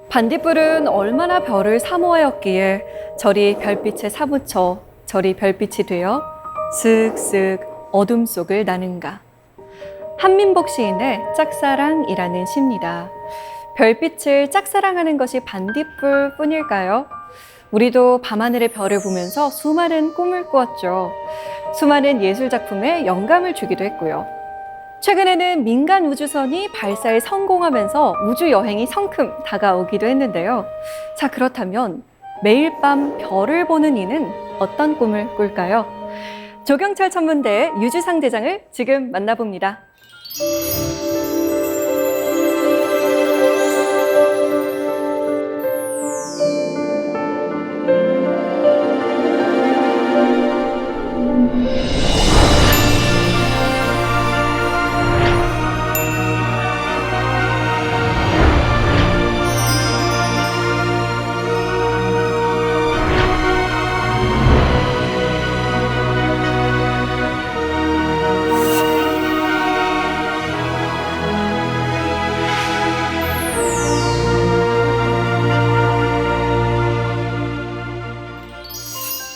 반딧불은 얼마나 별을 사모하였기에 저리 별빛에 사무쳐 저리 별빛이 되어 슥슥 어둠 속을 나는가. 한민복 시인의 짝사랑이라는 시입니다. 별빛을 짝사랑하는 것이 반딧불 뿐일까요? 우리도 밤하늘의 별을 보면서 수많은 꿈을 꾸었죠. 수많은 예술작품에 영감을 주기도 했고요. 최근에는 민간 우주선이 발사에 성공하면서 우주 여행이 성큼 다가오기도 했는데요. 자, 그렇다면 매일 밤 별을 보는 이는 어떤 꿈을 꿀까요? 조경철 천문대의 유주상 대장을 지금 만나봅니다.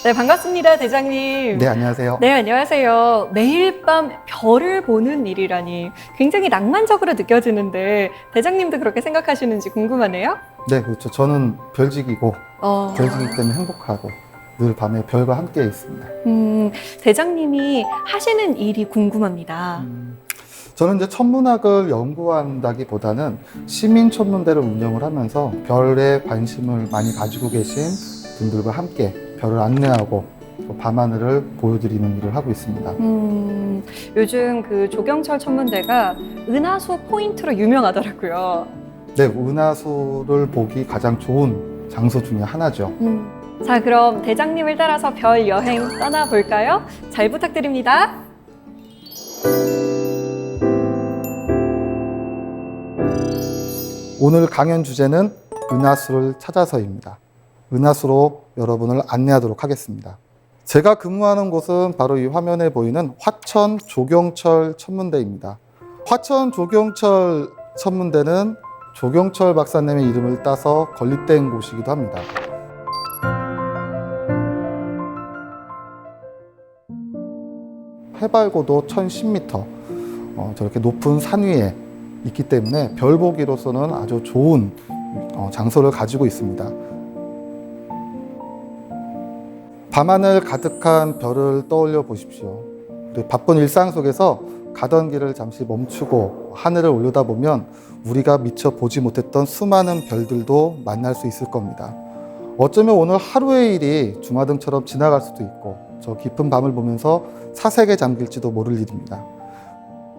네, 반갑습니다, 대장님. 네, 안녕하세요. 네, 안녕하세요. 매일 밤 별을 보는 일이라니 굉장히 낭만적으로 느껴지는데 대장님도 그렇게 생각하시는지 궁금하네요. 네, 그렇죠. 저는 별직이고 별직이기 때문에 행복하고 늘 밤에 별과 함께 있습니다. 대장님이 하시는 일이 궁금합니다. 저는 이제 천문학을 연구한다기보다는 시민천문대를 운영을 하면서 별에 관심을 많이 가지고 계신 분들과 함께 별을 안내하고 밤하늘을 보여드리는 일을 하고 있습니다. 요즘 그 조경철 천문대가 은하수 포인트로 유명하더라고요. 네, 은하수를 보기 가장 좋은 장소 중에 하나죠. 자, 그럼 대장님을 따라서 별 여행 떠나볼까요? 잘 부탁드립니다. 오늘 강연 주제는 은하수를 찾아서입니다. 은하수로 여러분을 안내하도록 하겠습니다. 제가 근무하는 곳은 바로 이 화면에 보이는 화천 조경철 천문대입니다. 화천 조경철 천문대는 조경철 박사님의 이름을 따서 건립된 곳이기도 합니다. 해발고도 1010m, 저렇게 높은 산 위에 있기 때문에 별 보기로서는 아주 좋은 장소를 가지고 있습니다. 밤하늘 가득한 별을 떠올려 보십시오. 우리 바쁜 일상 속에서 가던 길을 잠시 멈추고 하늘을 올려다보면 우리가 미처 보지 못했던 수많은 별들도 만날 수 있을 겁니다. 어쩌면 오늘 하루의 일이 주마등처럼 지나갈 수도 있고 저 깊은 밤을 보면서 사색에 잠길지도 모를 일입니다.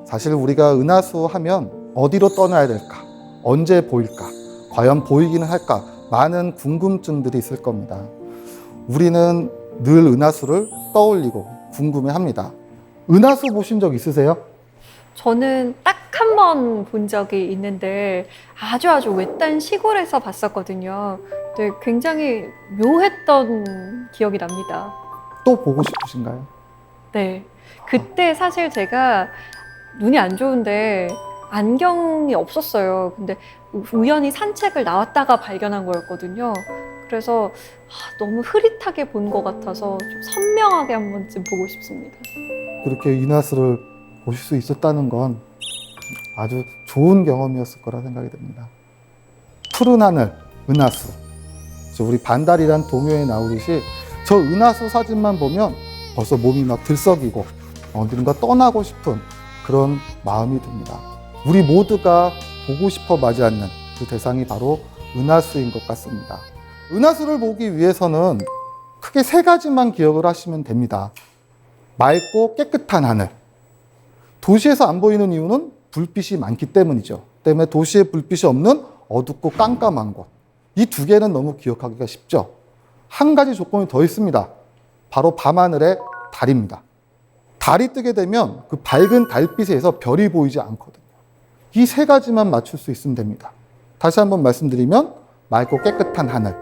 사실 우리가 은하수 하면 어디로 떠나야 될까? 언제 보일까? 과연 보이기는 할까? 많은 궁금증들이 있을 겁니다. 우리는 늘 은하수를 떠올리고 궁금해합니다. 은하수 보신 적 있으세요? 저는 딱 한 번 본 적이 있는데 아주 외딴 시골에서 봤었거든요. 근데 굉장히 묘했던 기억이 납니다. 또 보고 싶으신가요? 네. 그때 사실 제가 눈이 안 좋은데 안경이 없었어요. 근데 우연히 산책을 나왔다가 발견한 거였거든요. 그래서 너무 흐릿하게 본 것 같아서 좀 선명하게 한 번쯤 보고 싶습니다. 그렇게 은하수를 보실 수 있었다는 건 아주 좋은 경험이었을 거라 생각이 듭니다. 푸른 하늘, 은하수. 우리 반달이란 동요에 나오듯이 저 은하수 사진만 보면 벌써 몸이 막 들썩이고 어디론가 떠나고 싶은 그런 마음이 듭니다. 우리 모두가 보고 싶어 마지 않는 그 대상이 바로 은하수인 것 같습니다. 은하수를 보기 위해서는 크게 세 가지만 기억을 하시면 됩니다. 맑고 깨끗한 하늘. 도시에서 안 보이는 이유는 불빛이 많기 때문이죠. 때문에 도시에 불빛이 없는 어둡고 깜깜한 곳. 이 두 개는 너무 기억하기가 쉽죠. 한 가지 조건이 더 있습니다. 바로 밤하늘의 달입니다. 달이 뜨게 되면 그 밝은 달빛에서 별이 보이지 않거든요. 이 세 가지만 맞출 수 있으면 됩니다. 다시 한번 말씀드리면 맑고 깨끗한 하늘,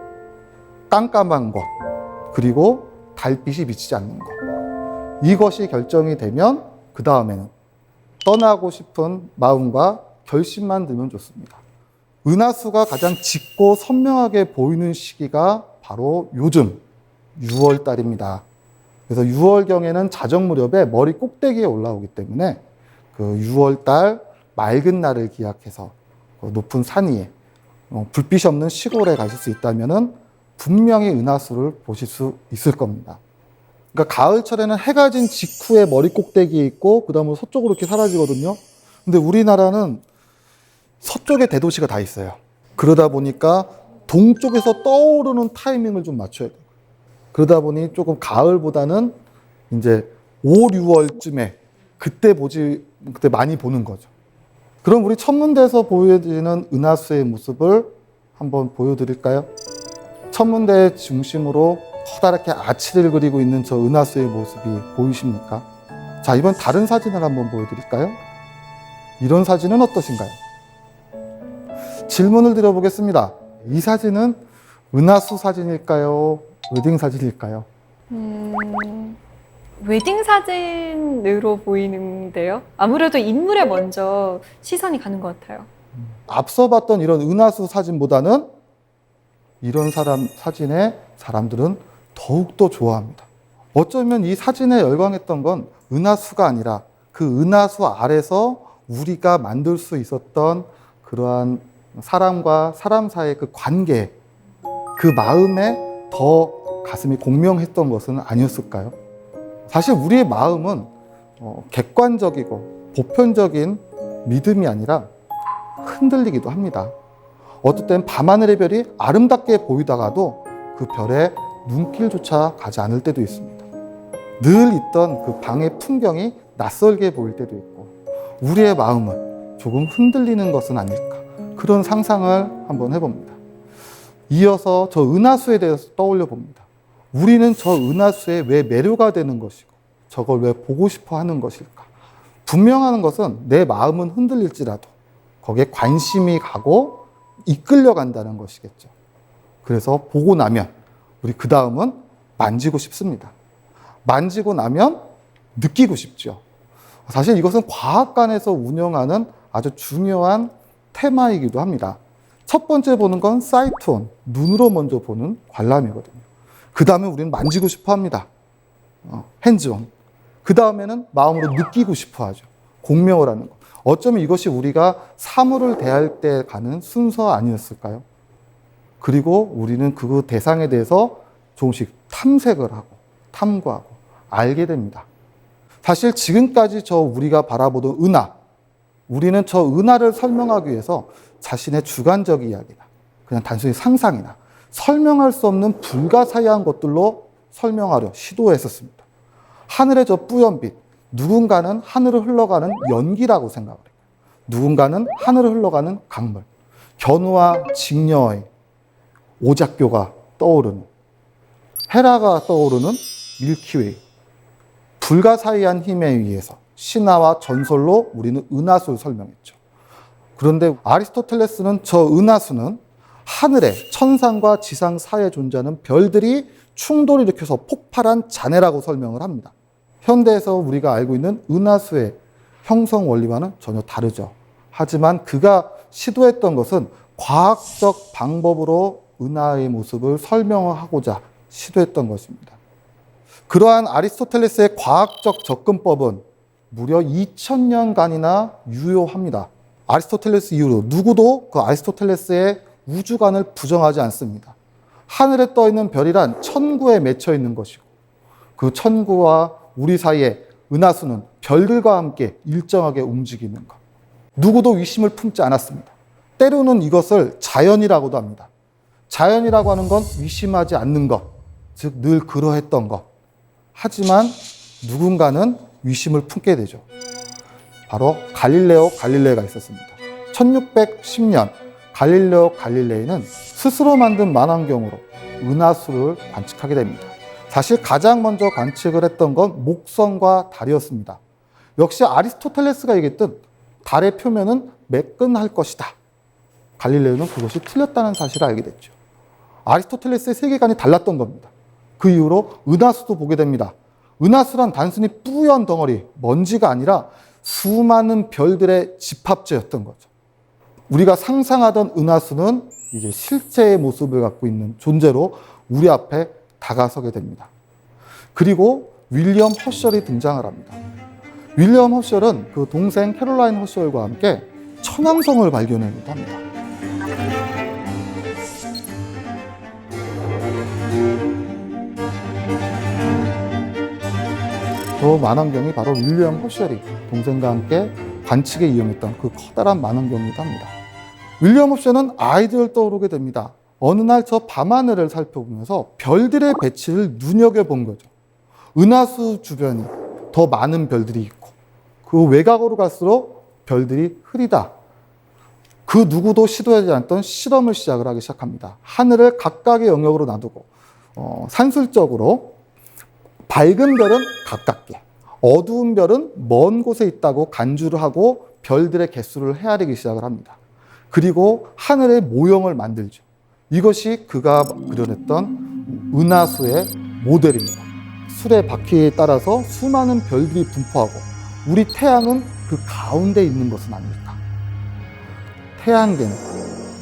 깜깜한 곳, 그리고 달빛이 비치지 않는 것. 이것이 결정이 되면 그 다음에는 떠나고 싶은 마음과 결심만 들면 좋습니다. 은하수가 가장 짙고 선명하게 보이는 시기가 바로 요즘 6월 달입니다. 그래서 6월경에는 자정 무렵에 머리 꼭대기에 올라오기 때문에 그 6월 달 맑은 날을 기약해서 높은 산 위에 불빛이 없는 시골에 가실 수 있다면 분명히 은하수를 보실 수 있을 겁니다. 그러니까 가을철에는 해가 진 직후에 머리 꼭대기에 있고 그 다음으로 서쪽으로 이렇게 사라지거든요. 근데 우리나라는 서쪽에 대도시가 다 있어요. 그러다 보니까 동쪽에서 떠오르는 타이밍을 좀 맞춰야 돼요. 그러다 보니 조금 가을보다는 이제 5, 6월쯤에 그때 많이 보는 거죠. 그럼 우리 천문대에서 보여지는 은하수의 모습을 한번 보여드릴까요? 천문대 중심으로 커다랗게 아치를 그리고 있는 저 은하수의 모습이 보이십니까? 자, 이번 다른 사진을 한번 보여드릴까요? 이런 사진은 어떠신가요? 질문을 드려보겠습니다. 이 사진은 은하수 사진일까요? 웨딩 사진일까요? 웨딩 사진으로 보이는데요. 아무래도 인물에 먼저 시선이 가는 것 같아요. 앞서 봤던 이런 은하수 사진보다는 이런 사진에 사람들은 더욱더 좋아합니다. 어쩌면 이 사진에 열광했던 건 은하수가 아니라 그 은하수 아래서 우리가 만들 수 있었던 그러한 사람과 사람 사이의 그 관계, 그 마음에 더 가슴이 공명했던 것은 아니었을까요? 사실 우리의 마음은 객관적이고 보편적인 믿음이 아니라 흔들리기도 합니다. 어떨 땐 밤하늘의 별이 아름답게 보이다가도 그 별에 눈길조차 가지 않을 때도 있습니다. 늘 있던 그 방의 풍경이 낯설게 보일 때도 있고 우리의 마음은 조금 흔들리는 것은 아닐까, 그런 상상을 한번 해봅니다. 이어서 저 은하수에 대해서 떠올려 봅니다. 우리는 저 은하수에 왜 매료가 되는 것이고 저걸 왜 보고 싶어 하는 것일까? 분명한 것은 내 마음은 흔들릴지라도 거기에 관심이 가고 이끌려 간다는 것이겠죠. 그래서 보고 나면 우리 그 다음은 만지고 싶습니다. 만지고 나면 느끼고 싶죠. 사실 이것은 과학관에서 운영하는 아주 중요한 테마이기도 합니다. 첫 번째 보는 건 사이트온, 눈으로 먼저 보는 관람이거든요. 그 다음에 우리는 만지고 싶어 합니다. 핸즈온. 그 다음에는 마음으로 느끼고 싶어 하죠. 공명을 하는 것. 어쩌면 이것이 우리가 사물을 대할 때 가는 순서 아니었을까요? 그리고 우리는 그 대상에 대해서 조금씩 탐색을 하고 탐구하고 알게 됩니다. 사실 지금까지 우리가 바라보던 은하, 우리는 저 은하를 설명하기 위해서 자신의 주관적 이야기나 그냥 단순히 상상이나 설명할 수 없는 불가사의한 것들로 설명하려 시도했었습니다. 하늘의 저 뿌연빛, 누군가는 하늘을 흘러가는 연기라고 생각을 해요. 누군가는 하늘을 흘러가는 강물, 견우와 직녀의 오작교가 떠오르는, 헤라가 떠오르는 밀키웨이, 불가사의한 힘에 의해서 신화와 전설로 우리는 은하수를 설명했죠. 그런데 아리스토텔레스는 저 은하수는 하늘에 천상과 지상 사이에 존재하는 별들이 충돌을 일으켜서 폭발한 잔해라고 설명을 합니다. 현대에서 우리가 알고 있는 은하수의 형성 원리와는 전혀 다르죠. 하지만 그가 시도했던 것은 과학적 방법으로 은하의 모습을 설명하고자 시도했던 것입니다. 그러한 아리스토텔레스의 과학적 접근법은 무려 2000년간이나 유효합니다. 아리스토텔레스 이후로 누구도 그 아리스토텔레스의 우주관을 부정하지 않습니다. 하늘에 떠 있는 별이란 천구에 맺혀 있는 것이고 그 천구와 우리 사이에 은하수는 별들과 함께 일정하게 움직이는 것. 누구도 의심을 품지 않았습니다. 때로는 이것을 자연이라고도 합니다. 자연이라고 하는 건 의심하지 않는 것, 즉 늘 그러했던 것. 하지만 누군가는 의심을 품게 되죠. 바로 갈릴레오 갈릴레이가 있었습니다. 1610년 갈릴레오 갈릴레이는 스스로 만든 망원경으로 은하수를 관측하게 됩니다. 사실 가장 먼저 관측을 했던 건 목성과 달이었습니다. 역시 아리스토텔레스가 얘기했듯 달의 표면은 매끈할 것이다. 갈릴레오는 그것이 틀렸다는 사실을 알게 됐죠. 아리스토텔레스의 세계관이 달랐던 겁니다. 그 이후로 은하수도 보게 됩니다. 은하수란 단순히 뿌연 덩어리, 먼지가 아니라 수많은 별들의 집합체였던 거죠. 우리가 상상하던 은하수는 이제 실제의 모습을 갖고 있는 존재로 우리 앞에 다가서게 됩니다. 그리고 윌리엄 허셜이 등장을 합니다. 윌리엄 허셜은 그 동생 캐롤라인 허셜과 함께 천왕성을 발견하기도 합니다. 저 만원경이 바로 윌리엄 허셜이 동생과 함께 관측에 이용했던 그 커다란 만원경이기도 합니다. 윌리엄 허셜은 아이디어를 떠오르게 됩니다. 어느 날 저 밤하늘을 살펴보면서 별들의 배치를 눈여겨본 거죠. 은하수 주변이 더 많은 별들이 있고 그 외곽으로 갈수록 별들이 흐리다. 그 누구도 시도하지 않던 실험을 시작을 하기 시작합니다. 하늘을 각각의 영역으로 놔두고 산술적으로 밝은 별은 가깝게, 어두운 별은 먼 곳에 있다고 간주를 하고 별들의 개수를 헤아리기 시작을 합니다. 그리고 하늘의 모형을 만들죠. 이것이 그가 그려냈던 은하수의 모델입니다. 수레 바퀴에 따라서 수많은 별들이 분포하고 우리 태양은 그 가운데 있는 것은 아닐까. 태양계는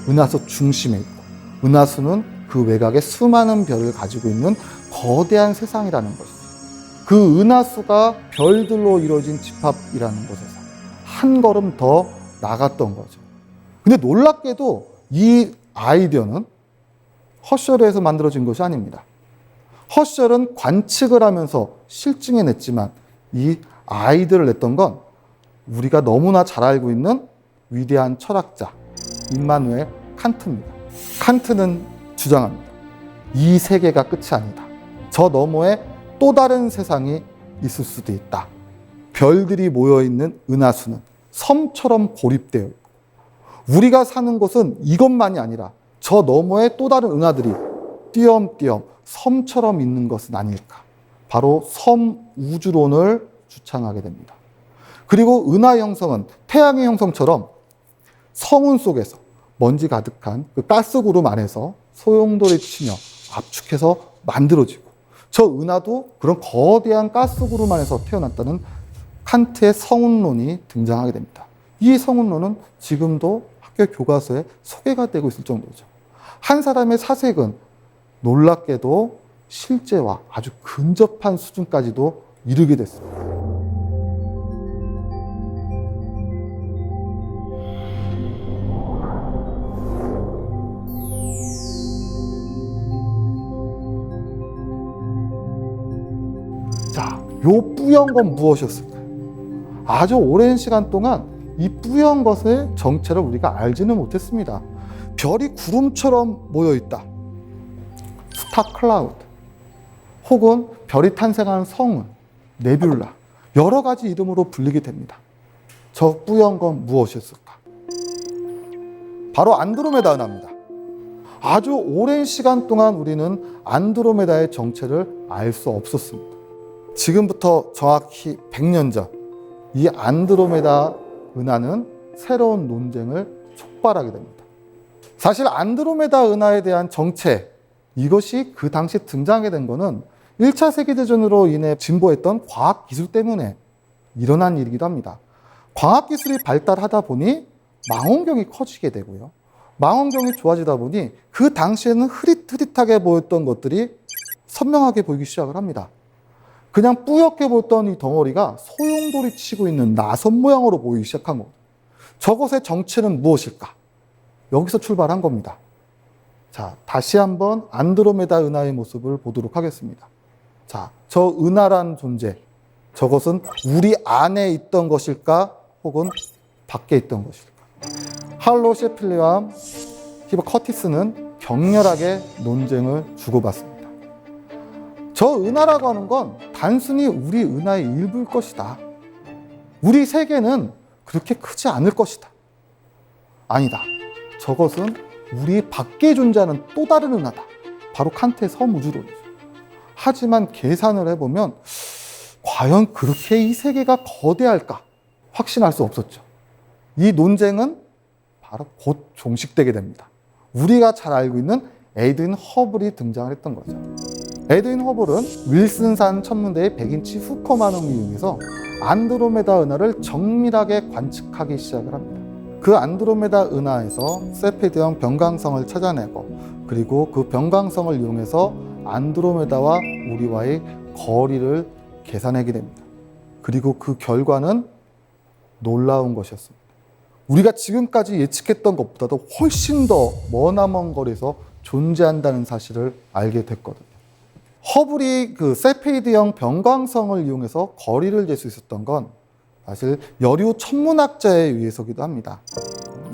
은하수 중심에 있고 은하수는 그 외곽에 수많은 별을 가지고 있는 거대한 세상이라는 것이죠. 그 은하수가 별들로 이루어진 집합이라는 것에서 한 걸음 더 나갔던 거죠. 근데 놀랍게도 이 아이디어는 허셜에 서 만들어진 것이 아닙니다. 허셜은 관측을 하면서 실증해냈지만 이 아이디어를 냈던 건 우리가 너무나 잘 알고 있는 위대한 철학자 임마누엘 칸트입니다. 칸트는 주장합니다. 이 세계가 끝이 아니다. 저 너머에 또 다른 세상이 있을 수도 있다. 별들이 모여있는 은하수는 섬처럼 고립되어 있고 우리가 사는 곳은 이것만이 아니라 저 너머에 또 다른 은하들이 띄엄띄엄 섬처럼 있는 것은 아닐까. 바로 섬 우주론을 주창하게 됩니다. 그리고 은하 형성은 태양의 형성처럼 성운 속에서 먼지 가득한 그 가스구름 안에서 소용돌이 치며 압축해서 만들어지고 저 은하도 그런 거대한 가스구름 안에서 태어났다는 칸트의 성운론이 등장하게 됩니다. 이 성운론은 지금도 학교 교과서에 소개가 되고 있을 정도죠. 한 사람의 사색은 놀랍게도 실제와 아주 근접한 수준까지도 이르게 됐습니다. 자, 요 뿌연 건 무엇이었을까요? 아주 오랜 시간 동안 이 뿌연 것의 정체를 우리가 알지는 못했습니다. 별이 구름처럼 모여있다. 스타 클라우드. 혹은 별이 탄생하는 성운, 네뷸라. 여러 가지 이름으로 불리게 됩니다. 저 뿌연 건 무엇이었을까? 바로 안드로메다 은하입니다. 아주 오랜 시간 동안 우리는 안드로메다의 정체를 알 수 없었습니다. 지금부터 정확히 100년 전, 이 안드로메다 은하는 새로운 논쟁을 촉발하게 됩니다. 사실 안드로메다 은하에 대한 정체, 이것이 그 당시 등장하게 된 것은 1차 세계대전으로 인해 진보했던 과학기술 때문에 일어난 일이기도 합니다. 과학기술이 발달하다 보니 망원경이 커지게 되고요. 망원경이 좋아지다 보니 그 당시에는 흐릿흐릿하게 보였던 것들이 선명하게 보이기 시작을 합니다. 그냥 뿌옇게 보였던 이 덩어리가 소용돌이 치고 있는 나선 모양으로 보이기 시작한 겁니다. 저것의 정체는 무엇일까? 여기서 출발한 겁니다. 자, 다시 한번 안드로메다 은하의 모습을 보도록 하겠습니다. 자, 저 은하란 존재, 저것은 우리 안에 있던 것일까? 혹은 밖에 있던 것일까? 할로 셰플리와 히버 커티스는 격렬하게 논쟁을 주고받습니다. 저 은하라고 하는 건 단순히 우리 은하의 일부일 것이다. 우리 세계는 그렇게 크지 않을 것이다. 아니다. 저것은 우리 밖에 존재하는 또 다른 은하다. 바로 칸트의 섬우주론이죠. 하지만 계산을 해보면 과연 그렇게 이 세계가 거대할까? 확신할 수 없었죠. 이 논쟁은 바로 곧 종식되게 됩니다. 우리가 잘 알고 있는 에드윈 허블이 등장을 했던 거죠. 에드윈 허블은 윌슨산 천문대의 100인치 후커 만원을 이용해서 안드로메다 은하를 정밀하게 관측하기 시작을 합니다. 그 안드로메다 은하에서 세페드형 변광성을 찾아내고 그리고 그 변광성을 이용해서 안드로메다와 우리와의 거리를 계산하게 됩니다. 그리고 그 결과는 놀라운 것이었습니다. 우리가 지금까지 예측했던 것보다도 훨씬 더 머나먼 거리에서 존재한다는 사실을 알게 됐거든요. 허블이 그 세페이드형 변광성을 이용해서 거리를 잴 수 있었던 건 사실 여류 천문학자에 의해서기도 합니다.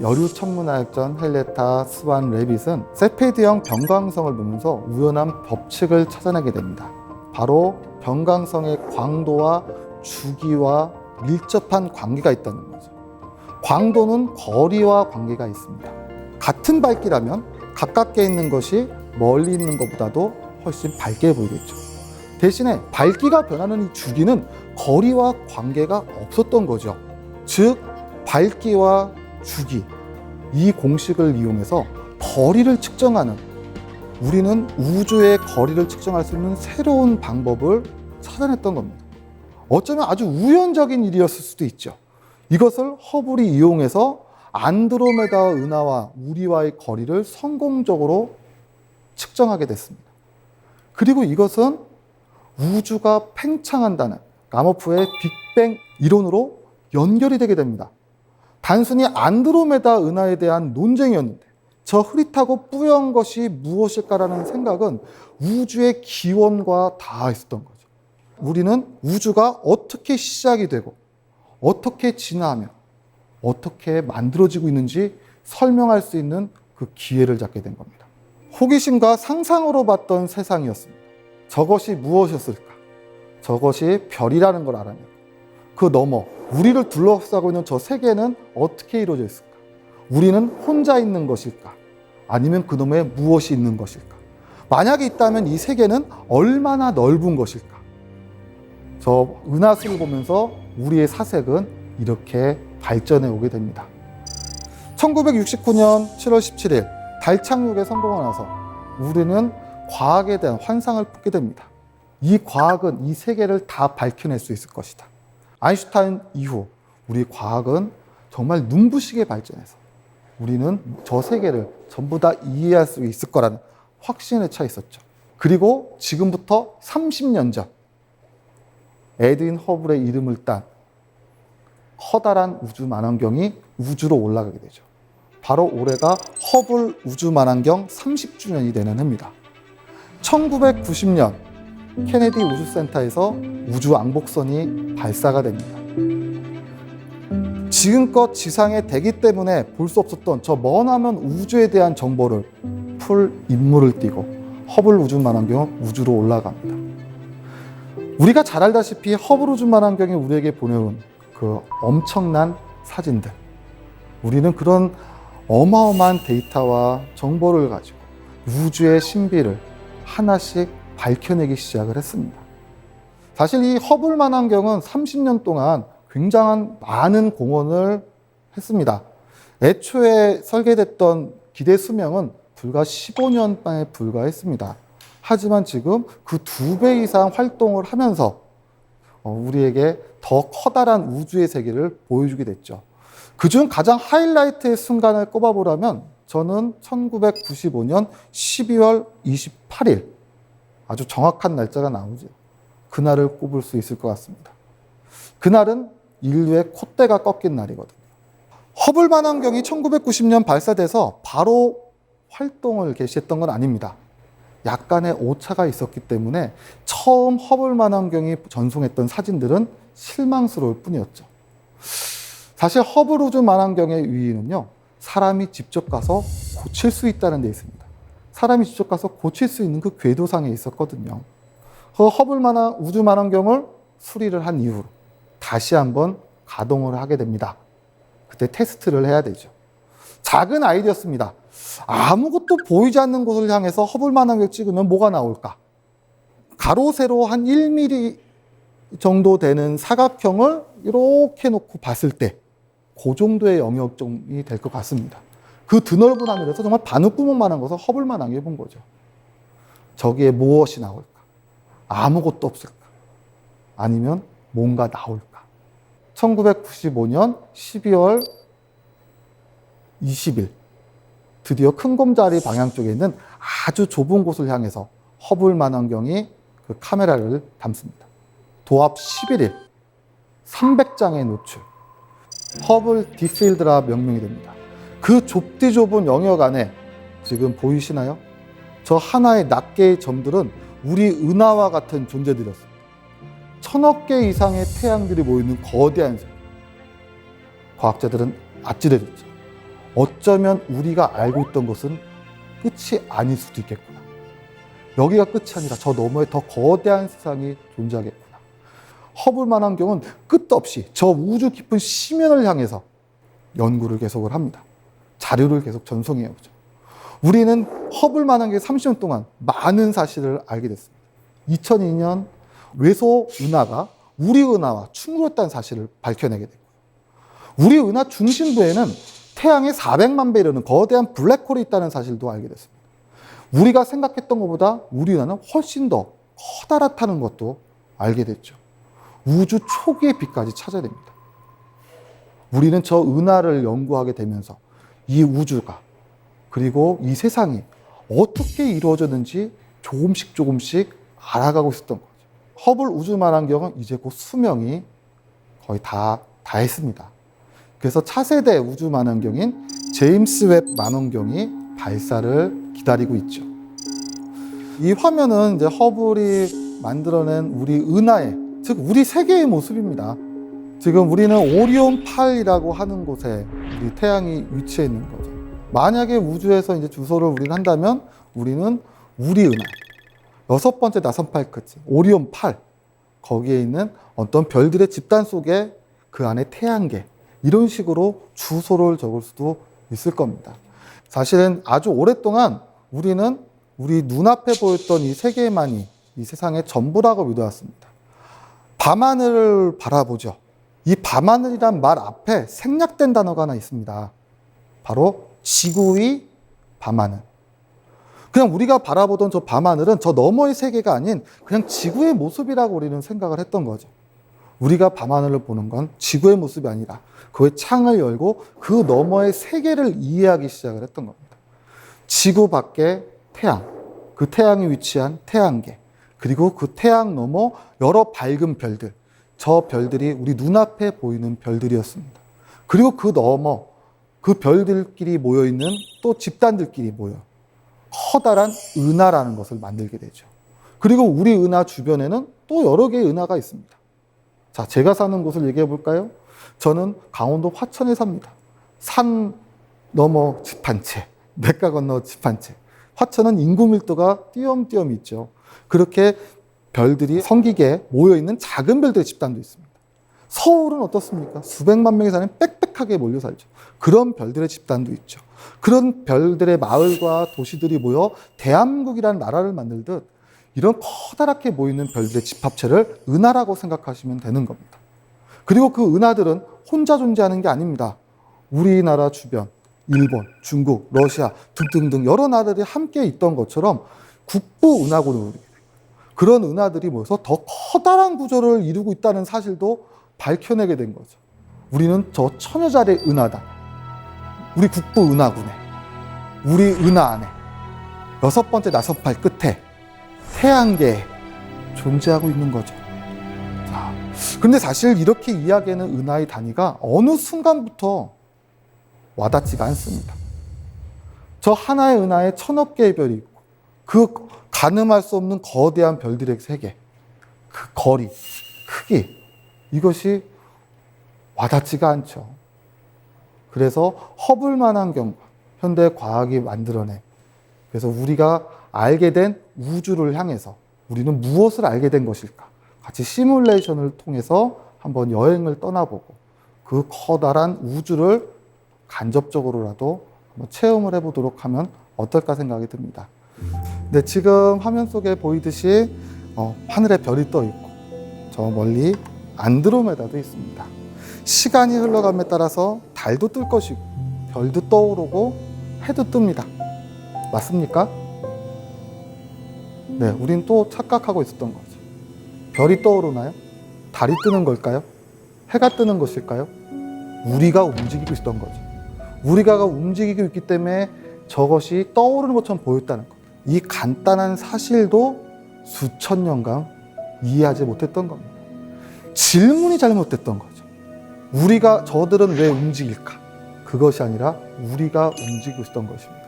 여류 천문학자 헬레타 스완 레빗은 세페이드형 변광성을 보면서 우연한 법칙을 찾아내게 됩니다. 바로 변광성의 광도와 주기와 밀접한 관계가 있다는 거죠. 광도는 거리와 관계가 있습니다. 같은 밝기라면 가깝게 있는 것이 멀리 있는 것보다도 훨씬 밝게 보이겠죠. 대신에 밝기가 변하는 이 주기는 거리와 관계가 없었던 거죠. 즉, 밝기와 주기, 이 공식을 이용해서 거리를 측정하는, 우리는 우주의 거리를 측정할 수 있는 새로운 방법을 찾아냈던 겁니다. 어쩌면 아주 우연적인 일이었을 수도 있죠. 이것을 허블이 이용해서 안드로메다 은하와 우리와의 거리를 성공적으로 측정하게 됐습니다. 그리고 이것은 우주가 팽창한다는 가모프의 빅뱅 이론으로 연결이 되게 됩니다. 단순히 안드로메다 은하에 대한 논쟁이었는데 저 흐릿하고 뿌연 것이 무엇일까라는 생각은 우주의 기원과 닿아있었던 거죠. 우리는 우주가 어떻게 시작이 되고 어떻게 진화하며 어떻게 만들어지고 있는지 설명할 수 있는 그 기회를 잡게 된 겁니다. 호기심과 상상으로 봤던 세상이었습니다. 저것이 무엇이었을까? 저것이 별이라는 걸 알아내고 그 너머 우리를 둘러싸고 있는 저 세계는 어떻게 이루어져 있을까? 우리는 혼자 있는 것일까? 아니면 그놈에 무엇이 있는 것일까? 만약에 있다면 이 세계는 얼마나 넓은 것일까? 저 은하수를 보면서 우리의 사색은 이렇게 발전해 오게 됩니다. 1969년 7월 17일 달 착륙에 성공하고 나서 우리는 과학에 대한 환상을 품게 됩니다. 이 과학은 이 세계를 다 밝혀낼 수 있을 것이다. 아인슈타인 이후 우리 과학은 정말 눈부시게 발전해서 우리는 저 세계를 전부 다 이해할 수 있을 거라는 확신에 차 있었죠. 그리고 지금부터 30년 전 에드윈 허블의 이름을 딴 커다란 우주 만원경이 우주로 올라가게 되죠. 바로 올해가 허블 우주 만원경 30주년이 되는 해입니다. 1990년 케네디 우주센터에서 우주 왕복선이 발사가 됩니다. 지금껏 지상의 대기 때문에 볼 수 없었던 저 머나먼 우주에 대한 정보를 풀 임무를 띠고 허블 우주 만원경은 우주로 올라갑니다. 우리가 잘 알다시피 허블 우주 만원경이 우리에게 보내온 그 엄청난 사진들, 우리는 그런 어마어마한 데이터와 정보를 가지고 우주의 신비를 하나씩 밝혀내기 시작을 했습니다. 사실 이 허블 만원경은 30년 동안 굉장한 많은 공헌을 했습니다. 애초에 설계됐던 기대 수명은 불과 15년에 불과했습니다. 하지만 지금 그 2배 이상 활동을 하면서 우리에게 더 커다란 우주의 세계를 보여주게 됐죠. 그중 가장 하이라이트의 순간을 꼽아보라면 저는 1995년 12월 28일, 아주 정확한 날짜가 나오죠. 그날을 꼽을 수 있을 것 같습니다. 그날은 인류의 콧대가 꺾인 날이거든요. 허블 만원경이 1990년 발사돼서 바로 활동을 개시했던 건 아닙니다. 약간의 오차가 있었기 때문에 처음 허블 만원경이 전송했던 사진들은 실망스러울 뿐이었죠. 사실 허블 우주 만원경의 유의는요, 사람이 직접 가서 고칠 수 있다는 데 있습니다. 사람이 직접 가서 고칠 수 있는 그 궤도상에 있었거든요. 그 허블 우주 만원경을 수리를 한 이후 다시 한번 가동을 하게 됩니다. 그때 테스트를 해야 되죠. 작은 아이디어였습니다. 아무것도 보이지 않는 곳을 향해서 허블 만원경 찍으면 뭐가 나올까? 가로 세로 한 1mm 정도 되는 사각형을 이렇게 놓고 봤을 때 그 정도의 영역점이 될 것 같습니다. 그 드넓은 하늘에서 정말 바늘구멍만한 것을 허블 만원경에 본 거죠. 저기에 무엇이 나올까? 아무것도 없을까? 아니면 뭔가 나올까? 1995년 12월 20일 드디어 큰 곰자리 방향 쪽에 있는 아주 좁은 곳을 향해서 허블 망원경이 그 카메라를 담습니다. 도합 11일 300장의 노출, 허블 딥필드라 명명이 됩니다. 그 좁디 좁은 영역 안에 지금 보이시나요? 저 하나의 낱개의 점들은 우리 은하와 같은 존재들이었습니다. 1000억 개 이상의 태양들이 모이는 거대한 색. 과학자들은 아찔해졌죠. 어쩌면 우리가 알고 있던 것은 끝이 아닐 수도 있겠구나. 여기가 끝이 아니라 저 너머에 더 거대한 세상이 존재하겠구나. 허블 망원경은 끝도 없이 저 우주 깊은 심연을 향해서 연구를 계속을 합니다. 자료를 계속 전송해 오죠. 우리는 허블 망원경 30년 동안 많은 사실을 알게 됐습니다. 2002년 외소 은하가 우리 은하와 충돌했다는 사실을 밝혀내게 됐고, 우리 은하 중심부에는 태양의 400만 배 이르는 거대한 블랙홀이 있다는 사실도 알게 됐습니다. 우리가 생각했던 것보다 우리 은하는 훨씬 더 커다랗다는 것도 알게 됐죠. 우주 초기의 빛까지 찾아야 됩니다. 우리는 저 은하를 연구하게 되면서 이 우주가, 그리고 이 세상이 어떻게 이루어졌는지 조금씩 알아가고 있었던 거죠. 허블 우주 망원경은 이제 곧 수명이 거의 다 했습니다. 그래서 차세대 우주 망원경인 제임스 웹 망원경이 발사를 기다리고 있죠. 이 화면은 이제 허블이 만들어낸 우리 은하의, 즉 우리 세계의 모습입니다. 지금 우리는 오리온 8이라고 하는 곳에 우리 태양이 위치해 있는 거죠. 만약에 우주에서 이제 주소를 우리는 한다면 우리는 우리 은하, 6번째 나선팔 끝이 오리온 8, 거기에 있는 어떤 별들의 집단 속에 그 안에 태양계, 이런 식으로 주소를 적을 수도 있을 겁니다. 사실은 아주 오랫동안 우리는 우리 눈앞에 보였던 이 세계만이 이 세상의 전부라고 믿어왔습니다. 밤하늘을 바라보죠. 이 밤하늘이란 말 앞에 생략된 단어가 하나 있습니다. 바로 지구의 밤하늘. 그냥 우리가 바라보던 저 밤하늘은 저 너머의 세계가 아닌 그냥 지구의 모습이라고 우리는 생각을 했던 거죠. 우리가 밤하늘을 보는 건 지구의 모습이 아니라 그의 창을 열고 그 너머의 세계를 이해하기 시작을 했던 겁니다. 지구 밖에 태양, 그 태양이 위치한 태양계, 그리고 그 태양 너머 여러 밝은 별들, 저 별들이 우리 눈앞에 보이는 별들이었습니다. 그리고 그 너머, 그 별들끼리 모여있는 또 집단들끼리 모여 커다란 은하라는 것을 만들게 되죠. 그리고 우리 은하 주변에는 또 여러 개의 은하가 있습니다. 자, 제가 사는 곳을 얘기해 볼까요? 저는 강원도 화천에 삽니다. 산 너머 집 한 채, 냇가 건너 집 한 채. 화천은 인구 밀도가 띄엄띄엄 있죠. 그렇게 별들이 성기게 모여있는 작은 별들의 집단도 있습니다. 서울은 어떻습니까? 수백만 명이 사는 빽빽하게 몰려 살죠. 그런 별들의 집단도 있죠. 그런 별들의 마을과 도시들이 모여 대한민국이라는 나라를 만들듯 이런 커다랗게 모이는 별들의 집합체를 은하라고 생각하시면 되는 겁니다. 그리고 그 은하들은 혼자 존재하는 게 아닙니다. 우리나라 주변, 일본, 중국, 러시아 등등등 여러 나라들이 함께 있던 것처럼 국부 은하군을, 그런 은하들이 모여서 더 커다란 구조를 이루고 있다는 사실도 밝혀내게 된 거죠. 우리는 저 천여자리 은하다. 우리 국부 은하군에, 우리 은하 안에 6번째 나선팔 끝에 태양계에 존재하고 있는 거죠. 자, 근데 사실 이렇게 이야기하는 은하의 단위가 어느 순간부터 와닿지가 않습니다. 저 하나의 은하에 1000억 개의 별이 있고 그 가늠할 수 없는 거대한 별들의 세계, 그 거리, 크기, 이것이 와닿지가 않죠. 그래서 허블 망원경과 현대 과학이 만들어낸, 그래서 우리가 알게 된 우주를 향해서 우리는 무엇을 알게 된 것일까? 같이 시뮬레이션을 통해서 한번 여행을 떠나보고 그 커다란 우주를 간접적으로라도 한번 체험을 해보도록 하면 어떨까 생각이 듭니다. 네, 지금 화면 속에 보이듯이 하늘에 별이 떠 있고 저 멀리 안드로메다도 있습니다. 시간이 흘러감에 따라서 달도 뜰 것이고 별도 떠오르고 해도 뜹니다. 맞습니까? 네, 우린 또 착각하고 있었던 거죠. 별이 떠오르나요? 달이 뜨는 걸까요? 해가 뜨는 것일까요? 우리가 움직이고 있었던 거죠. 우리가 움직이고 있기 때문에 저것이 떠오르는 것처럼 보였다는 것. 이 간단한 사실도 수천 년간 이해하지 못했던 겁니다. 질문이 잘못됐던 거죠. 저들은 왜 움직일까? 그것이 아니라 우리가 움직이고 있었던 것입니다.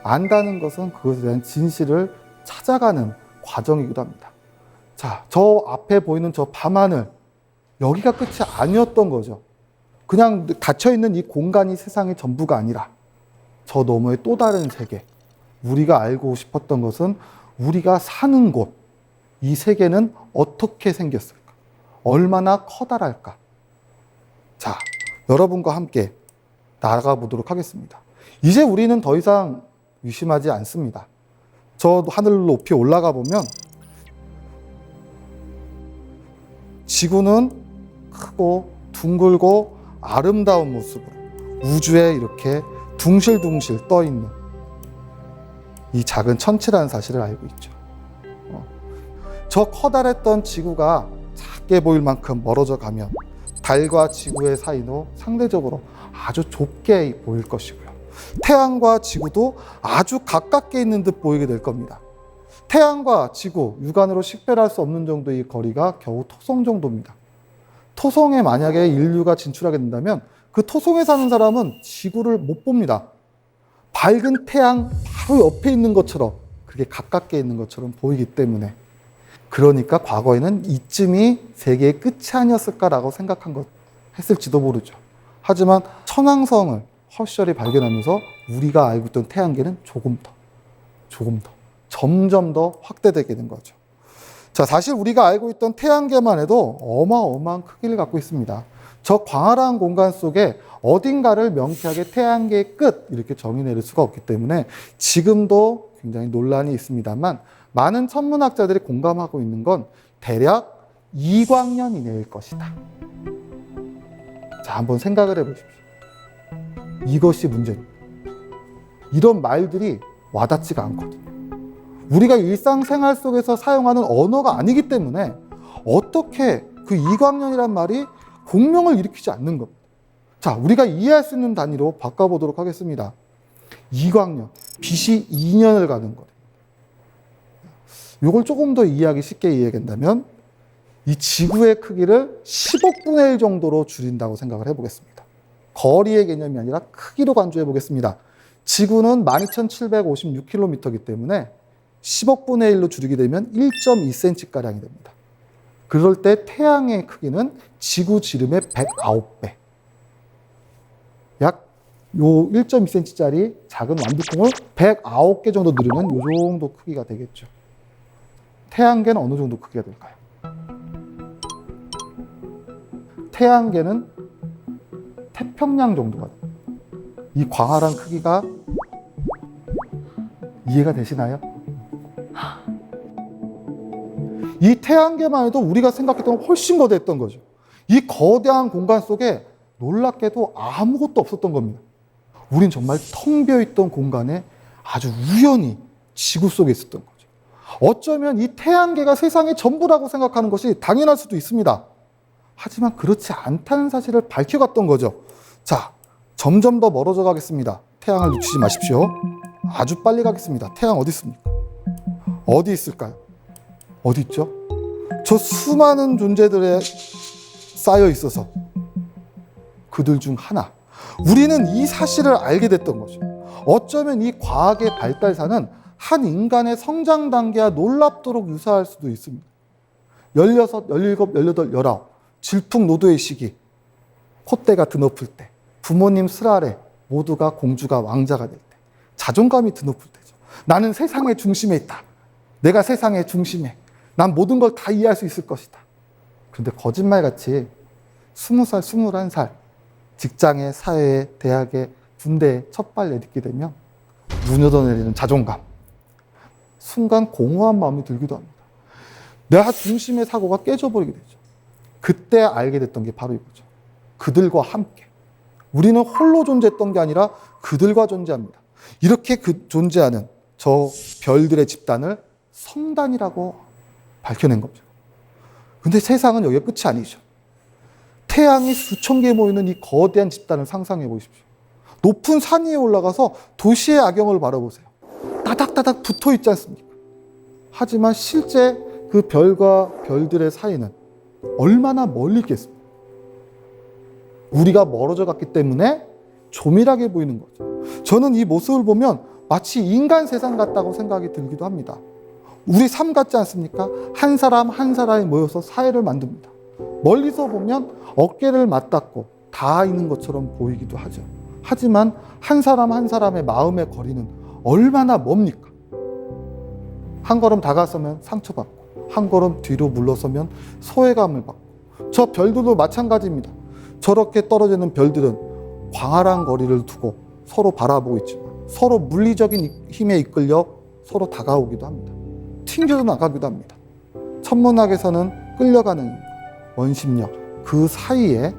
안다는 것은 그것에 대한 진실을 찾아가는 과정이기도 합니다. 자, 저 앞에 보이는 저 밤하늘, 여기가 끝이 아니었던 거죠. 그냥 닫혀있는 이 공간이 세상의 전부가 아니라 저 너머의 또 다른 세계, 우리가 알고 싶었던 것은 우리가 사는 곳, 이 세계는 어떻게 생겼을까? 얼마나 커다랄까? 자, 여러분과 함께 나아가 보도록 하겠습니다. 이제 우리는 더 이상 의심하지 않습니다. 저 하늘 높이 올라가 보면 지구는 크고 둥글고 아름다운 모습으로 우주에 이렇게 둥실둥실 떠 있는 이 작은 천체라는 사실을 알고 있죠. 저 커다랬던 지구가 작게 보일 만큼 멀어져 가면 달과 지구의 사이도 상대적으로 아주 좁게 보일 것이고요. 태양과 지구도 아주 가깝게 있는 듯 보이게 될 겁니다. 태양과 지구, 육안으로 식별할 수 없는 정도의 거리가 겨우 토성 정도입니다. 토성에 만약에 인류가 진출하게 된다면 그 토성에 사는 사람은 지구를 못 봅니다. 밝은 태양 바로 옆에 있는 것처럼, 그렇게 가깝게 있는 것처럼 보이기 때문에, 그러니까 과거에는 이쯤이 세계의 끝이 아니었을까라고 했을지도 모르죠. 하지만 천왕성을 허쉬얼이 발견하면서 우리가 알고 있던 태양계는 조금 더, 점점 더 확대되게 된 거죠. 자, 사실 우리가 알고 있던 태양계만 해도 어마어마한 크기를 갖고 있습니다. 저 광활한 공간 속에 어딘가를 명쾌하게 태양계의 끝 이렇게 정의 내릴 수가 없기 때문에 지금도 굉장히 논란이 있습니다만, 많은 천문학자들이 공감하고 있는 건 대략 2광년 이내일 것이다. 자, 한번 생각을 해보십시오. 이것이 문제입니다. 이런 말들이 와닿지가 않거든요. 우리가 일상생활 속에서 사용하는 언어가 아니기 때문에 어떻게 그 2광년이란 말이 공명을 일으키지 않는 겁니다. 자, 우리가 이해할 수 있는 단위로 바꿔보도록 하겠습니다. 2광년, 빛이 2년을 가는 거예요. 이걸 조금 더 이해하기 쉽게 이해한다면 이 지구의 크기를 10억 분의 1 정도로 줄인다고 생각을 해보겠습니다. 거리의 개념이 아니라 크기로 간주해 보겠습니다. 지구는 12,756km이기 때문에 10억 분의 1로 줄이게 되면 1.2cm가량이 됩니다. 그럴 때 태양의 크기는 지구 지름의 109배. 약 요 1.2cm짜리 작은 완두콩을 109개 정도 누르는 요 정도 크기가 되겠죠. 태양계는 어느 정도 크기가 될까요? 태양계는 태평양 정도가 돼요. 이 광활한 크기가 이해가 되시나요? 이 태양계만 해도 우리가 생각했던 건 훨씬 거대했던 거죠. 이 거대한 공간 속에 놀랍게도 아무것도 없었던 겁니다. 우린 정말 텅 비어있던 공간에 아주 우연히 지구 속에 있었던 거죠. 어쩌면 이 태양계가 세상의 전부라고 생각하는 것이 당연할 수도 있습니다. 하지만 그렇지 않다는 사실을 밝혀갔던 거죠. 자, 점점 더 멀어져 가겠습니다. 태양을 놓치지 마십시오. 아주 빨리 가겠습니다. 태양 어디 있습니까? 어디 있을까요? 어디 있죠? 저 수많은 존재들에 쌓여 있어서 그들 중 하나, 우리는 이 사실을 알게 됐던 거죠. 어쩌면 이 과학의 발달사는 한 인간의 성장 단계와 놀랍도록 유사할 수도 있습니다. 16, 17, 18, 19 질풍노도의 시기, 콧대가 드높을 때, 부모님 슬 아래 모두가 공주가 왕자가 될 때, 자존감이 드높을 때죠. 나는 세상의 중심에 있다. 내가 세상의 중심에, 난 모든 걸 다 이해할 수 있을 것이다. 그런데 거짓말같이 20살, 21살 직장에, 사회에, 대학에, 군대에 첫 발 내딛게 되면 무너져 내리는 자존감, 순간 공허한 마음이 들기도 합니다. 내가 중심의 사고가 깨져버리게 되죠. 그때 알게 됐던 게 바로 이거죠. 그들과 함께. 우리는 홀로 존재했던 게 아니라 그들과 존재합니다. 이렇게 존재하는 저 별들의 집단을 성단이라고 밝혀낸 겁니다. 근데 세상은 여기가 끝이 아니죠. 태양이 수천 개 모이는 이 거대한 집단을 상상해 보십시오. 높은 산 위에 올라가서 도시의 야경을 바라보세요. 따닥따닥 붙어 있지 않습니까? 하지만 실제 그 별과 별들의 사이는 얼마나 멀리 있겠습니까? 우리가 멀어져 갔기 때문에 조밀하게 보이는 거죠. 저는 이 모습을 보면 마치 인간 세상 같다고 생각이 들기도 합니다. 우리 삶 같지 않습니까? 한 사람 한 사람이 모여서 사회를 만듭니다. 멀리서 보면 어깨를 맞닿고 닿아 있는 것처럼 보이기도 하죠. 하지만 한 사람 한 사람의 마음의 거리는 얼마나 멉니까? 한 걸음 다가서면 상처받고 한 걸음 뒤로 물러서면 소외감을 받고, 저 별들도 마찬가지입니다. 저렇게 떨어지는 별들은 광활한 거리를 두고 서로 바라보고 있지만 서로 물리적인 힘에 이끌려 서로 다가오기도 합니다. 튕겨서 나가기도 합니다. 천문학에서는 끌려가는 힘, 원심력, 그 사이에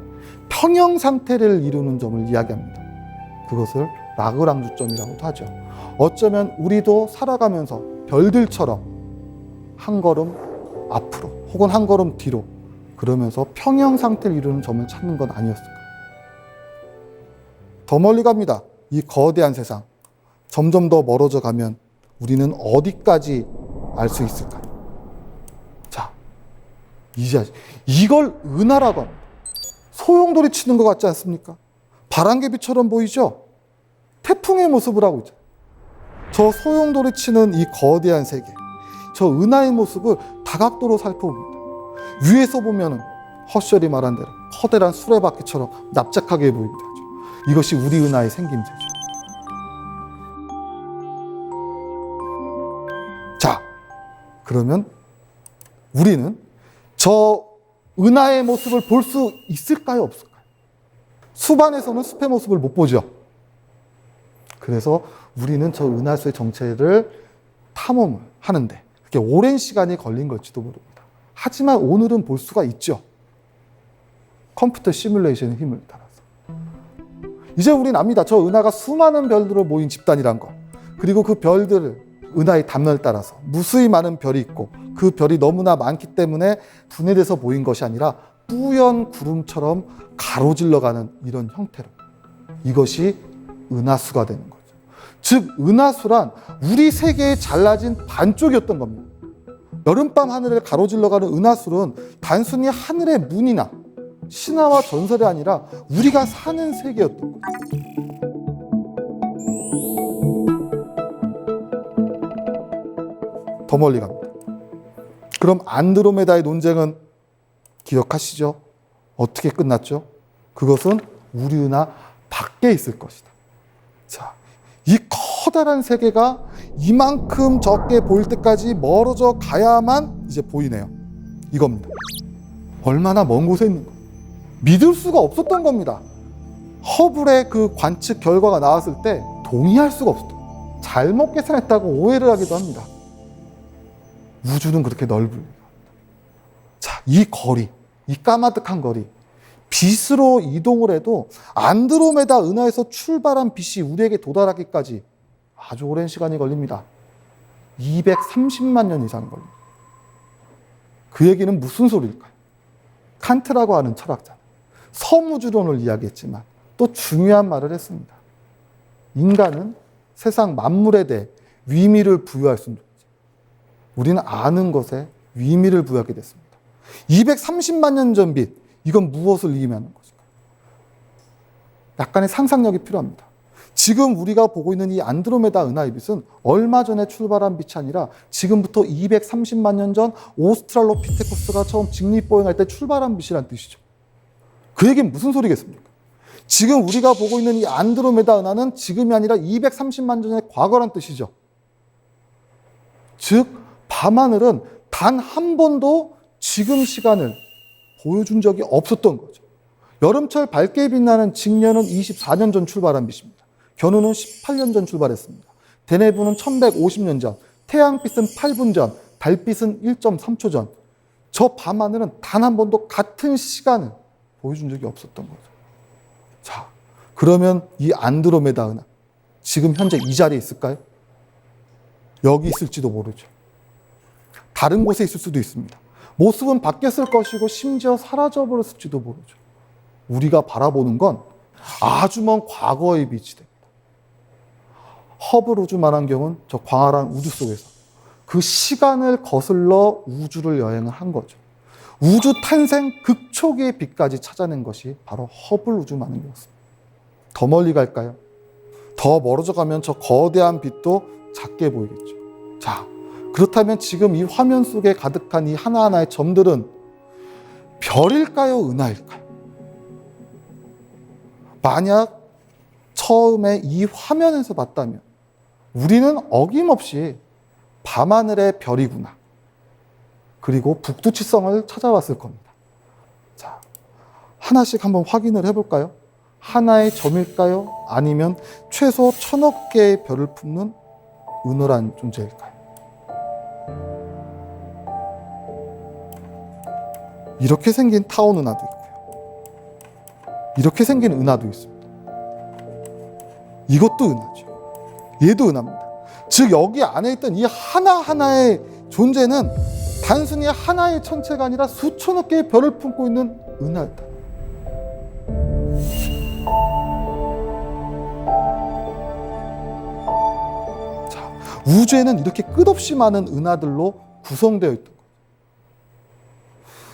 평형 상태를 이루는 점을 이야기합니다. 그것을 라그랑주점이라고도 하죠. 어쩌면 우리도 살아가면서 별들처럼 한 걸음 앞으로 혹은 한 걸음 뒤로 그러면서 평형 상태를 이루는 점을 찾는 건 아니었을까요? 더 멀리 갑니다. 이 거대한 세상. 점점 더 멀어져 가면 우리는 어디까지 알 수 있을까요? 자, 이제 이걸 은하라고 합니다. 소용돌이 치는 것 같지 않습니까? 바람개비처럼 보이죠? 태풍의 모습을 하고 있죠. 저 소용돌이 치는 이 거대한 세계, 저 은하의 모습을 다각도로 살펴봅니다. 위에서 보면 허셜이 말한 대로 커다란 수레바퀴처럼 납작하게 보이기도 하죠. 이것이 우리 은하의 생김새죠. 자, 그러면 우리는 저 은하의 모습을 볼 수 있을까요? 없을까요? 숲안에서는 숲의 모습을 못 보죠. 그래서 우리는 저 은하수의 정체를 탐험을 하는데 그렇게 오랜 시간이 걸린 걸지도 모릅니다. 하지만 오늘은 볼 수가 있죠. 컴퓨터 시뮬레이션의 힘을 따라서. 이제 우리는 압니다. 저 은하가 수많은 별들로 모인 집단이란 거. 그리고 그 별들을 은하의 단면을 따라서 무수히 많은 별이 있고 그 별이 너무나 많기 때문에 분해돼서 보인 것이 아니라 뿌연 구름처럼 가로질러가는 이런 형태로, 이것이 은하수가 되는 거죠. 즉 은하수란 우리 세계의 잘라진 반쪽이었던 겁니다. 여름밤 하늘을 가로질러가는 은하수는 단순히 하늘의 문이나 신화와 전설이 아니라 우리가 사는 세계였던 거죠. 더 멀리 갑니다. 그럼 안드로메다의 논쟁은 기억하시죠? 어떻게 끝났죠? 그것은 우리 은하 밖에 있을 것이다. 자, 이 커다란 세계가 이만큼 적게 보일 때까지 멀어져 가야만 이제 보이네요. 이겁니다. 얼마나 먼 곳에 있는 거. 믿을 수가 없었던 겁니다. 허블의 그 관측 결과가 나왔을 때 동의할 수가 없었던 거예요. 잘못 계산했다고 오해를 하기도 합니다. 우주는 그렇게 넓을. 자, 이 거리, 이 까마득한 거리, 빛으로 이동을 해도 안드로메다 은하에서 출발한 빛이 우리에게 도달하기까지 아주 오랜 시간이 걸립니다. 230만 년 이상이 걸립니다. 그 얘기는 무슨 소리일까요? 칸트라고 하는 철학자, 섬우주론을 이야기했지만 또 중요한 말을 했습니다. 인간은 세상 만물에 대해 위미를 부여할 수 있는, 우리는 아는 것에 위미를 부여하게 됐습니다. 230만 년 전 빛, 이건 무엇을 의미하는 것일까요? 약간의 상상력이 필요합니다. 지금 우리가 보고 있는 이 안드로메다 은하의 빛은 얼마 전에 출발한 빛이 아니라 지금부터 230만 년 전 오스트랄로피테쿠스가 처음 직립보행할 때 출발한 빛이란 뜻이죠. 그 얘기는 무슨 소리겠습니까? 지금 우리가 보고 있는 이 안드로메다 은하는 지금이 아니라 230만 전의 과거란 뜻이죠. 즉 밤하늘은 단 한 번도 지금 시간을 보여준 적이 없었던 거죠. 여름철 밝게 빛나는 직년은 24년 전 출발한 빛입니다. 견우는 18년 전 출발했습니다. 대내부는 1150년 전, 태양빛은 8분 전, 달빛은 1.3초 전. 저 밤하늘은 단 한 번도 같은 시간을 보여준 적이 없었던 거죠. 자, 그러면 이 안드로메다 은하, 지금 현재 이 자리에 있을까요? 여기 있을지도 모르죠. 다른 곳에 있을 수도 있습니다. 모습은 바뀌었을 것이고 심지어 사라져버렸을지도 모르죠. 우리가 바라보는 건 아주 먼 과거에 비치됩니다. 허블 우주만 경우는 저 광활한 우주 속에서 그 시간을 거슬러 우주를 여행을 한 거죠. 우주 탄생 극초기의 빛까지 찾아낸 것이 바로 허블 우주만원경이었습니다. 더 멀리 갈까요? 더 멀어져 가면 저 거대한 빛도 작게 보이겠죠. 자, 그렇다면 지금 이 화면 속에 가득한 이 하나하나의 점들은 별일까요? 은하일까요? 만약 처음에 이 화면에서 봤다면 우리는 어김없이 밤하늘의 별이구나. 그리고 북두칠성을 찾아왔을 겁니다. 자, 하나씩 한번 확인을 해볼까요? 하나의 점일까요? 아니면 최소 1000억 개의 별을 품는 은하란 존재일까요? 이렇게 생긴 타온 은하도 있고요. 이렇게 생긴 은하도 있습니다. 이것도 은하죠. 얘도 은하입니다. 즉 여기 안에 있던 이 하나하나의 존재는 단순히 하나의 천체가 아니라 수천억 개의 별을 품고 있는 은하다. 자, 우주에는 이렇게 끝없이 많은 은하들로 구성되어 있던 거죠.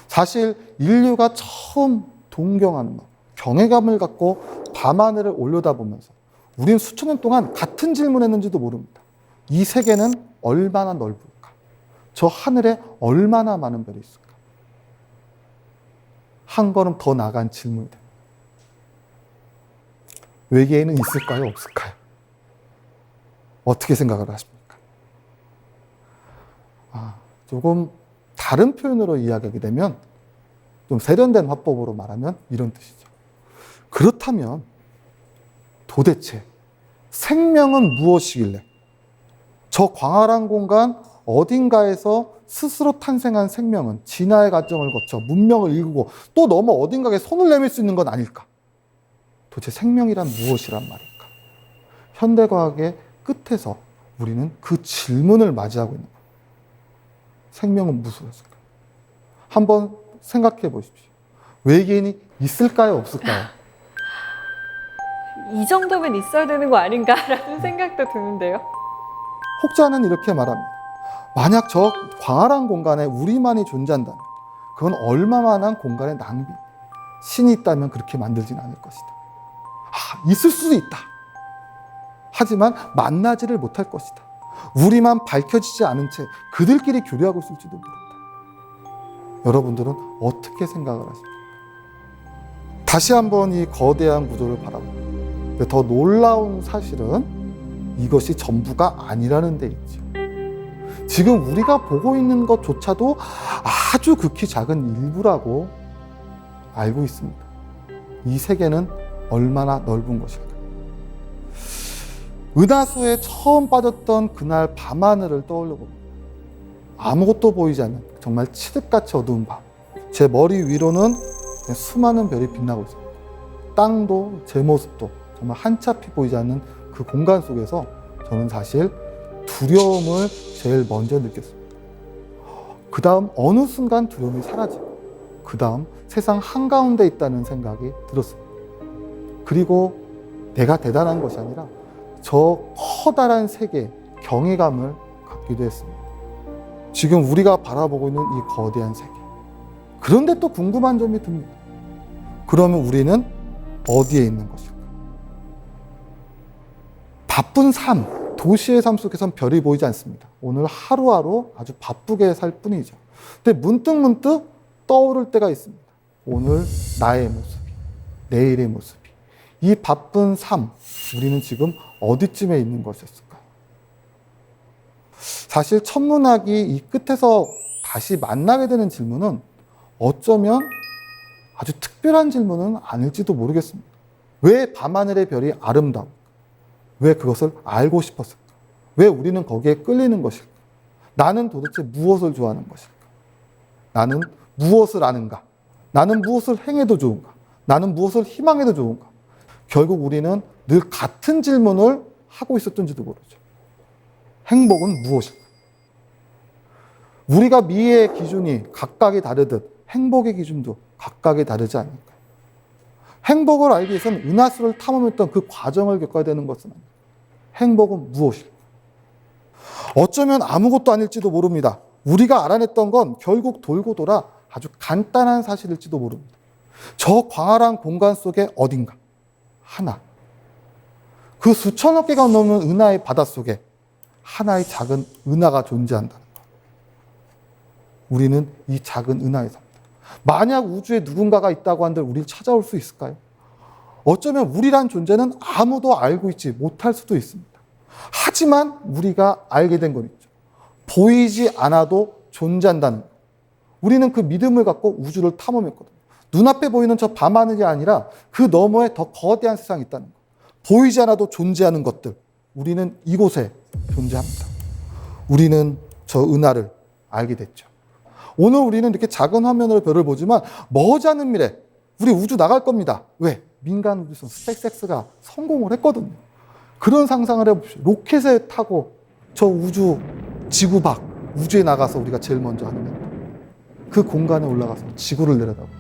사실 인류가 처음 동경하는 경외감을 갖고 밤하늘을 올려다보면서 우리는 수천 년 동안 같은 질문했는지도 모릅니다. 이 세계는 얼마나 넓을까? 저 하늘에 얼마나 많은 별이 있을까? 한 걸음 더 나간 질문이 됩니다. 외계인은 있을까요? 없을까요? 어떻게 생각을 하십니까? 조금 다른 표현으로 이야기하게 되면 좀 세련된 화법으로 말하면 이런 뜻이죠. 그렇다면 도대체 생명은 무엇이길래 저 광활한 공간 어딘가에서 스스로 탄생한 생명은 진화의 과정을 거쳐 문명을 일구고 또 너무 어딘가에 손을 내밀 수 있는 건 아닐까? 도대체 생명이란 무엇이란 말일까? 현대과학의 끝에서 우리는 그 질문을 맞이하고 있는 거예요. 생명은 무엇일까? 한번 생각해 보십시오. 외계인이 있을까요? 없을까요? 이 정도면 있어야 되는 거 아닌가라는 생각도 드는데요. 혹자는 이렇게 말합니다. 만약 저 광활한 공간에 우리만이 존재한다면 그건 얼마만한 공간의 낭비. 신이 있다면 그렇게 만들진 않을 것이다. 있을 수도 있다. 하지만 만나지를 못할 것이다. 우리만 밝혀지지 않은 채 그들끼리 교류하고 있을지도 모른다. 여러분들은 어떻게 생각을 하십니까? 다시 한번 이 거대한 구조를 바라봅니다. 더 놀라운 사실은 이것이 전부가 아니라는 데 있죠. 지금 우리가 보고 있는 것조차도 아주 극히 작은 일부라고 알고 있습니다. 이 세계는 얼마나 넓은 것일까? 은하수에 처음 빠졌던 그날 밤하늘을 떠올려 봅니다. 아무것도 보이지 않는 정말 칠흑같이 어두운 밤. 제 머리 위로는 수많은 별이 빛나고 있습니다. 땅도 제 모습도 정말 한치 앞이 보이지 않는 그 공간 속에서 저는 사실 두려움을 제일 먼저 느꼈습니다. 그 다음 어느 순간 두려움이 사라지고 그 다음 세상 한가운데 있다는 생각이 들었습니다. 그리고 내가 대단한 것이 아니라 저 커다란 세계에 경외감을 갖기도 했습니다. 지금 우리가 바라보고 있는 이 거대한 세계. 그런데 또 궁금한 점이 듭니다. 그러면 우리는 어디에 있는 것일까? 바쁜 삶, 도시의 삶 속에선 별이 보이지 않습니다. 오늘 하루하루 아주 바쁘게 살 뿐이죠. 근데 문득 떠오를 때가 있습니다. 오늘 나의 모습이, 내일의 모습이. 이 바쁜 삶, 우리는 지금 어디쯤에 있는 것이었을까요? 사실 천문학이 이 끝에서 다시 만나게 되는 질문은 어쩌면 아주 특별한 질문은 아닐지도 모르겠습니다. 왜 밤하늘의 별이 아름다울까? 왜 그것을 알고 싶었을까? 왜 우리는 거기에 끌리는 것일까? 나는 도대체 무엇을 좋아하는 것일까? 나는 무엇을 아는가? 나는 무엇을 행해도 좋은가? 나는 무엇을 희망해도 좋은가? 결국 우리는 늘 같은 질문을 하고 있었던지도 모르죠. 행복은 무엇일까? 우리가 미의 기준이 각각이 다르듯 행복의 기준도 각각이 다르지 않을까요? 행복을 알기 위해서는 은하수를 탐험했던 그 과정을 겪어야 되는 것은 아닙니다. 행복은 무엇일까? 어쩌면 아무것도 아닐지도 모릅니다. 우리가 알아냈던 건 결국 돌고 돌아 아주 간단한 사실일지도 모릅니다. 저 광활한 공간 속에 어딘가 하나, 그 수천억 개가 넘는 은하의 바닷속에 하나의 작은 은하가 존재한다는 것. 우리는 이 작은 은하에 삽니다. 만약 우주에 누군가가 있다고 한들 우리를 찾아올 수 있을까요? 어쩌면 우리란 존재는 아무도 알고 있지 못할 수도 있습니다. 하지만 우리가 알게 된 건 있죠. 보이지 않아도 존재한다는 것. 우리는 그 믿음을 갖고 우주를 탐험했거든요. 눈앞에 보이는 저 밤하늘이 아니라 그 너머에 더 거대한 세상이 있다는 것. 보이지 않아도 존재하는 것들. 우리는 이곳에 존재합니다. 우리는 저 은하를 알게 됐죠. 오늘 우리는 이렇게 작은 화면으로 별을 보지만 머지않은 미래 우리 우주 나갈 겁니다. 왜? 민간 우주선 스페이스X가 성공을 했거든요. 그런 상상을 해봅시다. 로켓에 타고 저 우주 지구 밖 우주에 나가서 우리가 제일 먼저 하는 겁니다. 그 공간에 올라가서 지구를 내려다봅니다.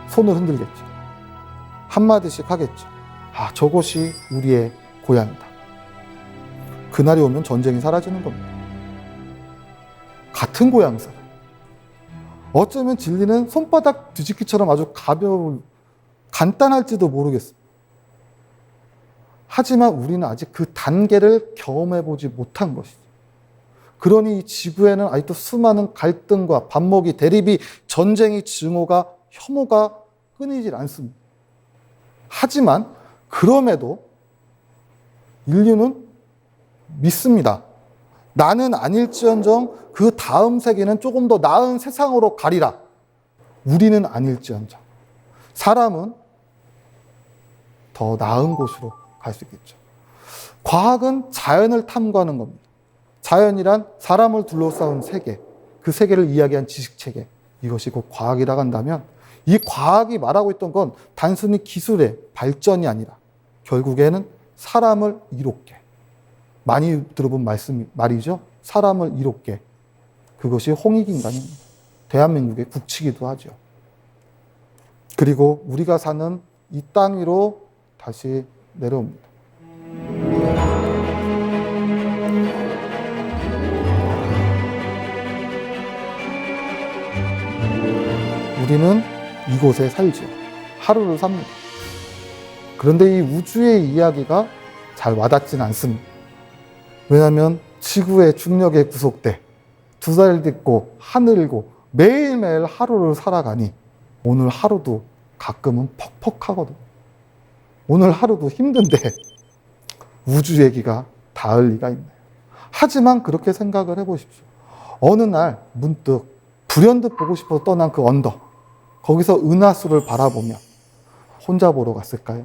손을 흔들겠죠. 한마디씩 하겠죠. 아, 저곳이 우리의 고향이다. 그날이 오면 전쟁이 사라지는 겁니다. 같은 고향 사람. 어쩌면 진리는 손바닥 뒤집기처럼 아주 간단할지도 모르겠습니다. 하지만 우리는 아직 그 단계를 경험해보지 못한 것이죠. 그러니 이 지구에는 아직도 수많은 갈등과 반목이, 대립이, 전쟁이, 증오가, 혐오가 끊이질 않습니다. 하지만 그럼에도 인류는 믿습니다. 나는 아닐지언정 그 다음 세계는 조금 더 나은 세상으로 가리라. 우리는 아닐지언정 사람은 더 나은 곳으로 갈 수 있겠죠. 과학은 자연을 탐구하는 겁니다. 자연이란 사람을 둘러싸은 세계, 그 세계를 이야기한 지식체계, 이것이 곧 과학이라고 한다면 이 과학이 말하고 있던 건 단순히 기술의 발전이 아니라 결국에는 사람을 이롭게, 많이 들어본 말이죠. 사람을 이롭게. 그것이 홍익인간입니다. 대한민국의 국치기도 하죠. 그리고 우리가 사는 이 땅 위로 다시 내려옵니다. 우리는 이곳에 살죠. 하루를 삽니다. 그런데 이 우주의 이야기가 잘 와닿진 않습니다. 왜냐하면 지구의 중력에 구속돼 두 달 딛고 하늘이고 매일매일 하루를 살아가니 오늘 하루도 가끔은 퍽퍽하거든. 오늘 하루도 힘든데 우주 얘기가 닿을 리가 있나요? 하지만 그렇게 생각을 해보십시오. 어느 날 문득 불현듯 보고 싶어서 떠난 그 언덕, 거기서 은하수를 바라보며 혼자 보러 갔을까요?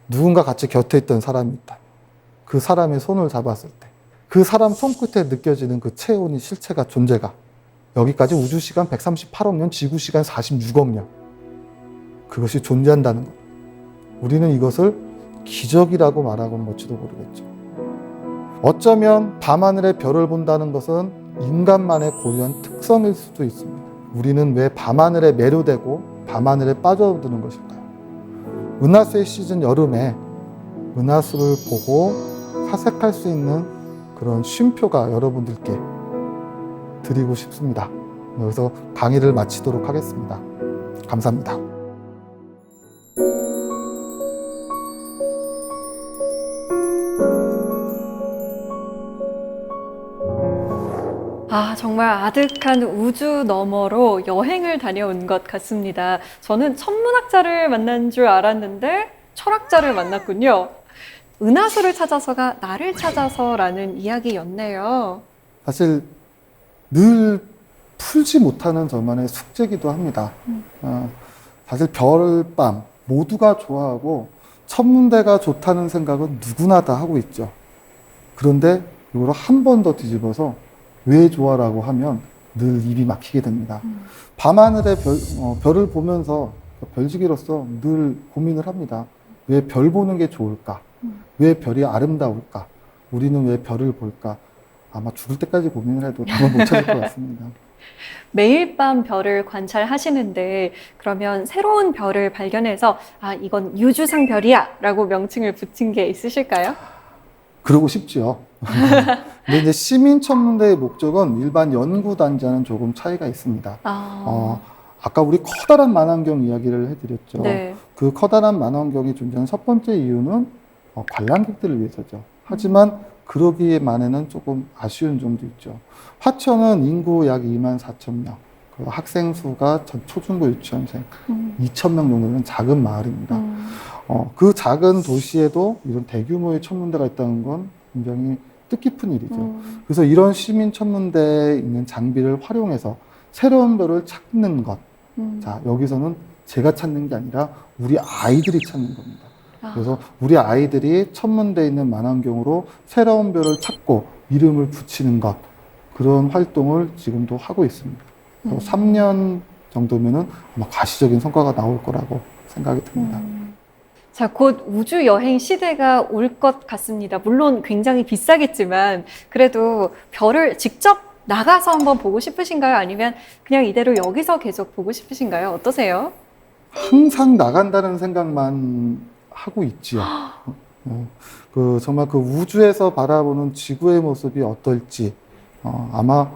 누군가 같이 곁에 있던 사람이 있다. 그 사람의 손을 잡았을 때 그 사람 손끝에 느껴지는 그 체온이, 실체가, 존재가 여기까지 우주시간 138억 년, 지구시간 46억 년, 그것이 존재한다는 것. 우리는 이것을 기적이라고 말하고는 걸지도 모르겠죠. 어쩌면 밤하늘의 별을 본다는 것은 인간만의 고유한 특성일 수도 있습니다. 우리는 왜 밤하늘에 매료되고 밤하늘에 빠져드는 것일까요? 은하수의 시즌 여름에 은하수를 보고 사색할 수 있는 그런 쉼표가 여러분들께 드리고 싶습니다. 여기서 강의를 마치도록 하겠습니다. 감사합니다. 아, 정말 아득한 우주 너머로 여행을 다녀온 것 같습니다. 저는 천문학자를 만난 줄 알았는데 철학자를 만났군요. 은하수를 찾아서가 나를 찾아서라는 이야기였네요. 사실 늘 풀지 못하는 저만의 숙제기도 합니다. 사실 별밤 모두가 좋아하고 천문대가 좋다는 생각은 누구나 다 하고 있죠. 그런데 이걸 한 번 더 뒤집어서 왜 좋아라고 하면 늘 입이 막히게 됩니다. 밤하늘의 별을 보면서 별지기로서 늘 고민을 합니다. 왜 별 보는 게 좋을까? 왜 별이 아름다울까? 우리는 왜 별을 볼까? 아마 죽을 때까지 고민을 해도 답은 못 찾을 것 같습니다. 매일 밤 별을 관찰하시는데 그러면 새로운 별을 발견해서 아, 이건 유주상 별이야 라고 명칭을 붙인 게 있으실까요? 그러고 싶지요. 근데 이제 시민천문대의 목적은 일반 연구단지와는 조금 차이가 있습니다. 아까 우리 커다란 만환경 이야기를 해드렸죠. 네. 그 커다란 만환경이 존재하는 첫 번째 이유는 관람객들을 위해서죠. 하지만 그러기에만에는 조금 아쉬운 점도 있죠. 화천은 인구 약 2만 4천 명, 그 학생 수가 전 초중고 유치원생 2천 명 정도는 작은 마을입니다. 그 작은 도시에도 이런 대규모의 천문대가 있다는 건 굉장히 뜻깊은 일이죠. 그래서 이런 시민 천문대에 있는 장비를 활용해서 새로운 별을 찾는 것. 자, 여기서는 제가 찾는 게 아니라 우리 아이들이 찾는 겁니다. 그래서 우리 아이들이 천문대에 있는 만환경으로 새로운 별을 찾고 이름을 붙이는 것. 그런 활동을 지금도 하고 있습니다. 3년 정도면은 아마 가시적인 성과가 나올 거라고 생각이 듭니다. 자, 곧 우주 여행 시대가 올 것 같습니다. 물론 굉장히 비싸겠지만 그래도 별을 직접 나가서 한번 보고 싶으신가요? 아니면 그냥 이대로 여기서 계속 보고 싶으신가요? 어떠세요? 항상 나간다는 생각만 하고 있지요. 정말 그 우주에서 바라보는 지구의 모습이 어떨지 아마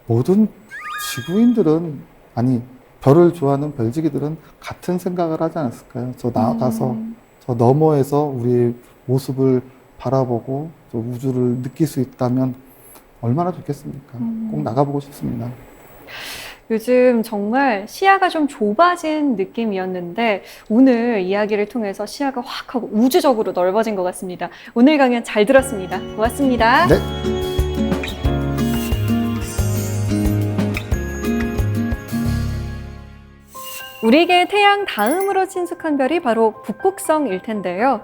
모든 지구인들은 아니 별을 좋아하는 별지기들은 같은 생각을 하지 않았을까요? 저 나가서 저 너머에서 우리의 모습을 바라보고 저 우주를 느낄 수 있다면 얼마나 좋겠습니까? 꼭 나가보고 싶습니다. 요즘 정말 시야가 좀 좁아진 느낌이었는데 오늘 이야기를 통해서 시야가 확 하고 우주적으로 넓어진 것 같습니다. 오늘 강연 잘 들었습니다. 고맙습니다. 네. 우리에게 태양 다음으로 친숙한 별이 바로 북극성일 텐데요.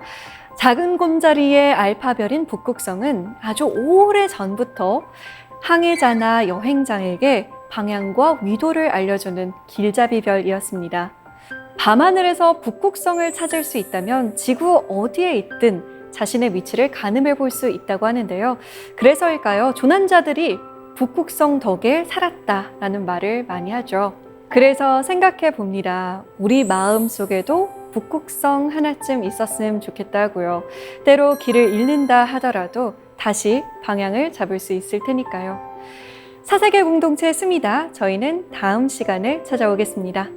작은 곰자리의 알파별인 북극성은 아주 오래 전부터 항해자나 여행자에게 방향과 위도를 알려주는 길잡이별이었습니다. 밤하늘에서 북극성을 찾을 수 있다면 지구 어디에 있든 자신의 위치를 가늠해 볼 수 있다고 하는데요. 그래서일까요? 조난자들이 북극성 덕에 살았다라는 말을 많이 하죠. 그래서 생각해 봅니다. 우리 마음 속에도 북극성 하나쯤 있었으면 좋겠다고요. 때로 길을 잃는다 하더라도 다시 방향을 잡을 수 있을 테니까요. 사세계 공동체 스미다. 저희는 다음 시간에 찾아오겠습니다.